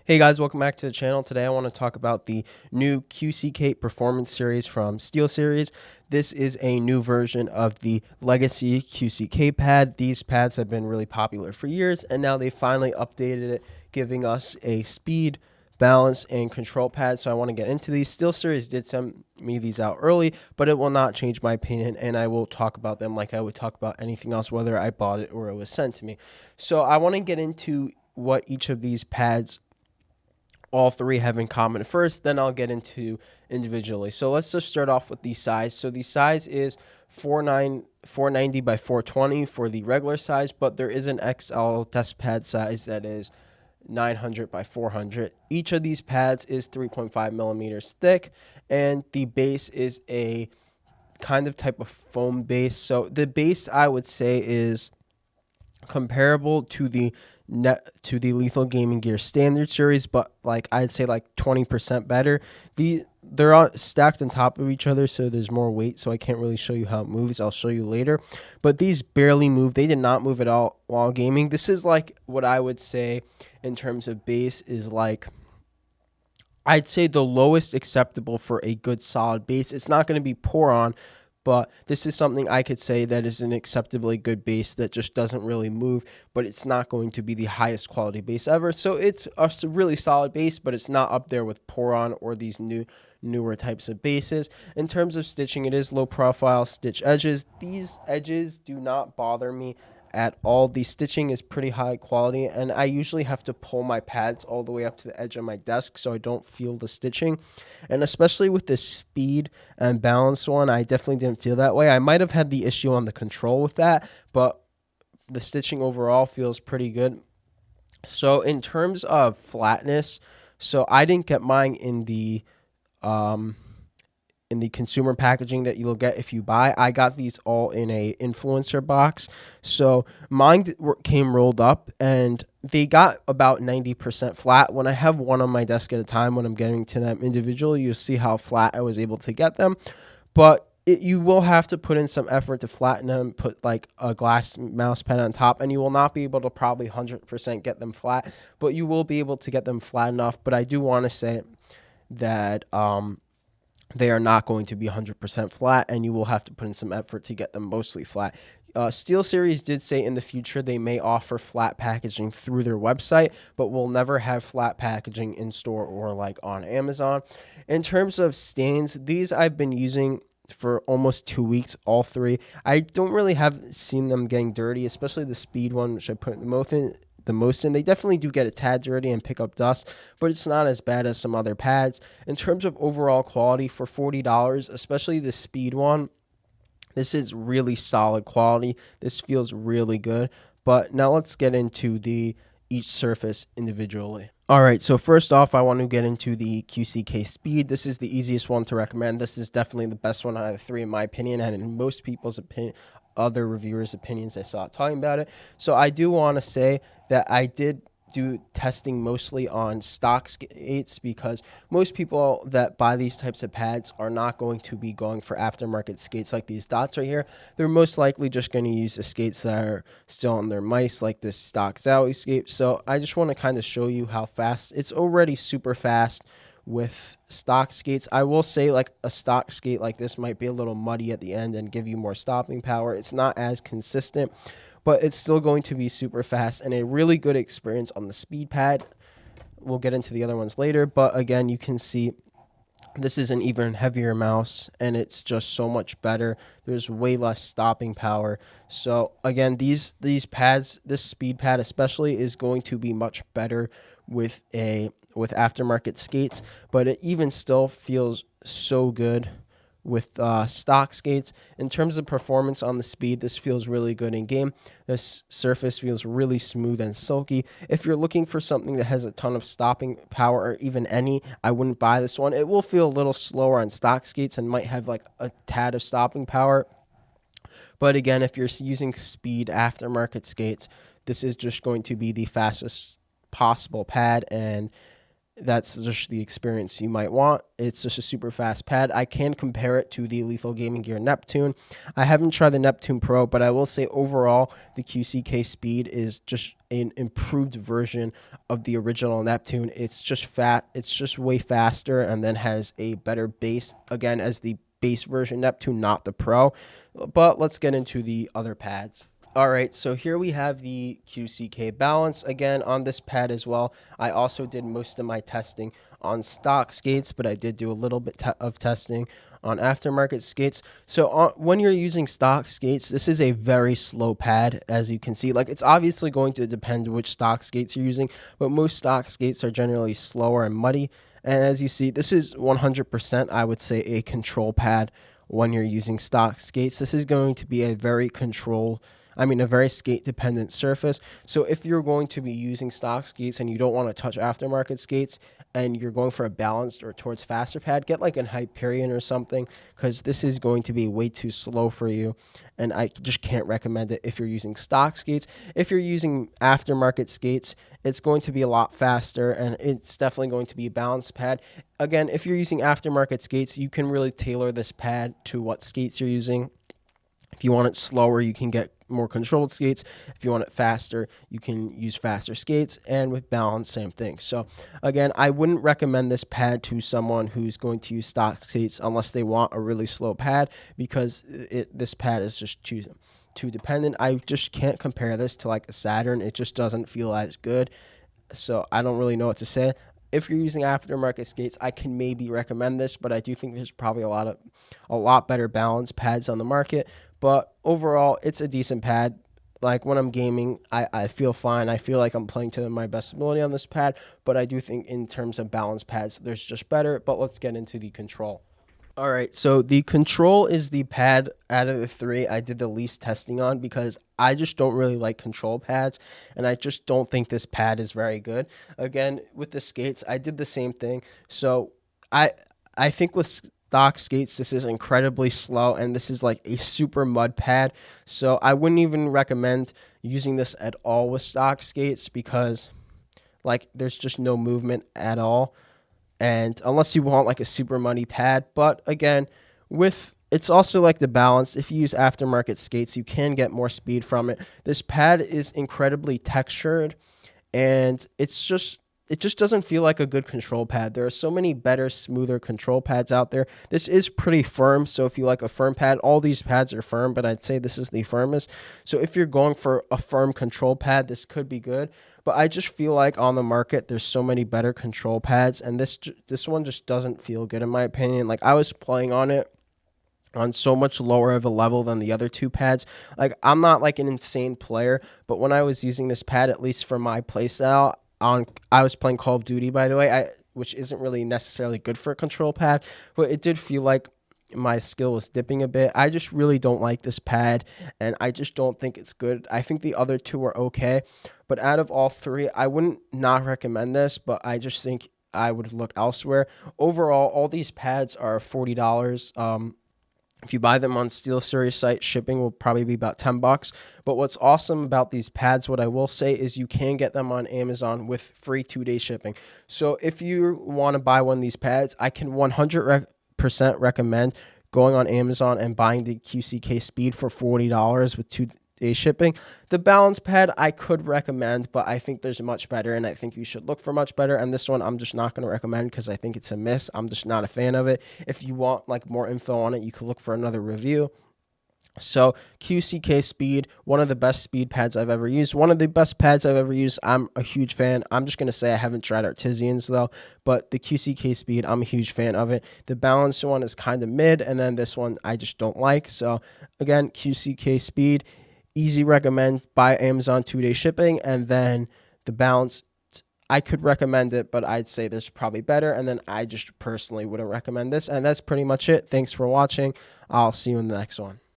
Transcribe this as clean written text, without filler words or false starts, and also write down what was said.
Hey guys, welcome back to the channel. Today I want to talk about the new QCK Performance Series from SteelSeries. This is a new version of the legacy QCK pad. These pads have been really popular for years, and now they finally updated it, giving us a speed, balance, and control pad. So I want to get into these. SteelSeries did send me these out early, but it will not change my opinion, and I will talk about them like I would talk about anything else, whether I bought it or it was sent to me. So I want to get into what each of these pads all three have in common first, then I'll get into individually. So let's just start off with the size. So the size is 490 by 420 for the regular size, but there is an XL desk pad size that is 900 by 400. Each of these pads is 3.5 millimeters thick, and the base is a kind of type of foam base. So the base, I would say, is comparable to the Lethal Gaming Gear Standard Series, but like I'd say like 20% better. They're all stacked on top of each other, so there's more weight, so I can't really show you how it moves. I'll show you later. But these barely move. They did not move at all while gaming. This is like what I would say in terms of base is like, I'd say the lowest acceptable for a good solid base. It's not going to be pour on, but this is something I could say that is an acceptably good base that just doesn't really move, but it's not going to be the highest quality base ever. So it's a really solid base, but it's not up there with pour on or these newer types of bases. In terms of stitching, it is low profile stitch edges. These edges do not bother me at all. The stitching is pretty high quality, and I usually have to pull my pads all the way up to the edge of my desk so I don't feel the stitching. And especially with the speed and balance one, I definitely didn't feel that way. I might have had the issue on the control with that, but the stitching overall feels pretty good. So in terms of flatness, so I didn't get mine in the consumer packaging that you'll get if you buy. I got these all in a influencer box. So mine came rolled up, and they got about 90% flat. When I have one on my desk at a time, when I'm getting to them individually, you'll see how flat I was able to get them. But you will have to put in some effort to flatten them, put like a glass mouse pad on top, and you will not be able to probably 100% get them flat, but you will be able to get them flat enough. But I do want to say that they are not going to be 100% flat, and you will have to put in some effort to get them mostly flat. SteelSeries did say in the future they may offer flat packaging through their website, but will never have flat packaging in store or like on Amazon. In terms of stains, these I've been using for almost 2 weeks, all three. I don't really have seen them getting dirty, especially the speed one, which I put the most in. They definitely do get a tad dirty and pick up dust, but it's not as bad as some other pads. In terms of overall quality, for $40, especially the speed one, this is really solid quality. This feels really good. But now let's get into each surface individually. All right, so first off, I want to get into the QCK Speed. This is the easiest one to recommend. This is definitely the best one out of the three, in my opinion, and in most people's opinion, other reviewers' opinions I saw talking about it. So I do want to say that I did do testing mostly on stock skates, because most people that buy these types of pads are not going to be going for aftermarket skates like these dots right here. They're most likely just going to use the skates that are still on their mice, like this stock Zowie skate. So I just want to kind of show you how fast it's already. Super fast with stock skates. I will say like a stock skate like this might be a little muddy at the end and give you more stopping power. It's not as consistent, but it's still going to be super fast and a really good experience on the speed pad. We'll get into the other ones later, but again, you can see this is an even heavier mouse, and it's just so much better. There's way less stopping power. So again, these pads, this speed pad especially, is going to be much better with aftermarket skates, but it even still feels so good with stock skates. In terms of performance on the speed, this feels really good in game. This surface feels really smooth and silky. If you're looking for something that has a ton of stopping power, or even any, I wouldn't buy this one. It will feel a little slower on stock skates and might have like a tad of stopping power. But again, if you're using speed aftermarket skates, this is just going to be the fastest possible pad, and that's just the experience you might want. It's just a super fast pad. I can compare it to the Lethal Gaming Gear Neptune. I haven't tried the Neptune Pro, but I will say overall the QCK Speed is just an improved version of the original Neptune. It's just fat. It's just way faster, and then has a better base. Again, as the base version Neptune, not the Pro. But let's get into the other pads. All right, so here we have the QCK Balance again on this pad as well. I also did most of my testing on stock skates, but I did do a little bit of testing on aftermarket skates. So when you're using stock skates, this is a very slow pad, as you can see. Like, it's obviously going to depend which stock skates you're using, but most stock skates are generally slower and muddy. And as you see, this is 100%, I would say, a control pad when you're using stock skates. This is going to be a very a very skate dependent surface. So if you're going to be using stock skates and you don't want to touch aftermarket skates and you're going for a balanced or towards faster pad, get like an Hyperion or something, because this is going to be way too slow for you. And I just can't recommend it if you're using stock skates. If you're using aftermarket skates, it's going to be a lot faster, and it's definitely going to be a balanced pad. Again, if you're using aftermarket skates, you can really tailor this pad to what skates you're using. If you want it slower, you can get more controlled skates. If you want it faster, you can use faster skates. And with balance, same thing. So again, I wouldn't recommend this pad to someone who's going to use stock skates unless they want a really slow pad, because this pad is just too dependent. I just can't compare this to like a Saturn. It just doesn't feel as good. So I don't really know what to say. If you're using aftermarket skates, I can maybe recommend this, but I do think there's probably a lot better balance pads on the market. But overall, it's a decent pad. Like, when I'm gaming, I feel fine. I feel like I'm playing to my best ability on this pad, but I do think in terms of balance pads, there's just better. But let's get into the control. All right, so the control is the pad out of the three I did the least testing on, because I just don't really like control pads, and I just don't think this pad is very good. Again, with the skates, I did the same thing. So I I think with stock skates, this is incredibly slow, and this is like a super mud pad. So I wouldn't even recommend using this at all with stock skates, because like there's just no movement at all, and unless you want like a super money pad. But again, with it's also like the balance. If you use aftermarket skates, you can get more speed from it. This pad is incredibly textured, and it just doesn't feel like a good control pad. There are so many better, smoother control pads out there. This is pretty firm, so if you like a firm pad, all these pads are firm, but I'd say this is the firmest. So if you're going for a firm control pad, this could be good. But I just feel like on the market, there's so many better control pads, and this one just doesn't feel good in my opinion. Like, I was playing on it on so much lower of a level than the other two pads. Like, I'm not like an insane player, but when I was using this pad, at least for my playstyle, I was playing Call of Duty, by the way, which isn't really necessarily good for a control pad, but it did feel like my skill was dipping a bit. I just really don't like this pad, and I just don't think it's good. I think the other two are okay, but out of all three, I wouldn't not recommend this, but I just think I would look elsewhere. Overall, all these pads are $40. If you buy them on SteelSeries site, shipping will probably be about $10. But what's awesome about these pads, what I will say, is you can get them on Amazon with free 2-day shipping. So if you want to buy one of these pads, I can 100% recommend going on Amazon and buying the QCK Speed for $40 with 2-day shipping. The balance pad I could recommend, but I think there's much better, and I think you should look for much better. And this one I'm just not going to recommend because I think it's a miss. I'm just not a fan of it. If you want like more info on it, you could look for another review. So QCK Speed, one of the best speed pads I've ever used. One of the best pads I've ever used. I'm a huge fan. I'm just going to say I haven't tried Artisans though, but the QCK Speed, I'm a huge fan of it. The balanced one is kind of mid, and then this one I just don't like. So again, QCK Speed, easy recommend, by Amazon 2-day shipping. And then the balance, I could recommend it, but I'd say there's probably better. And then I just personally wouldn't recommend this. And that's pretty much it. Thanks for watching. I'll see you in the next one.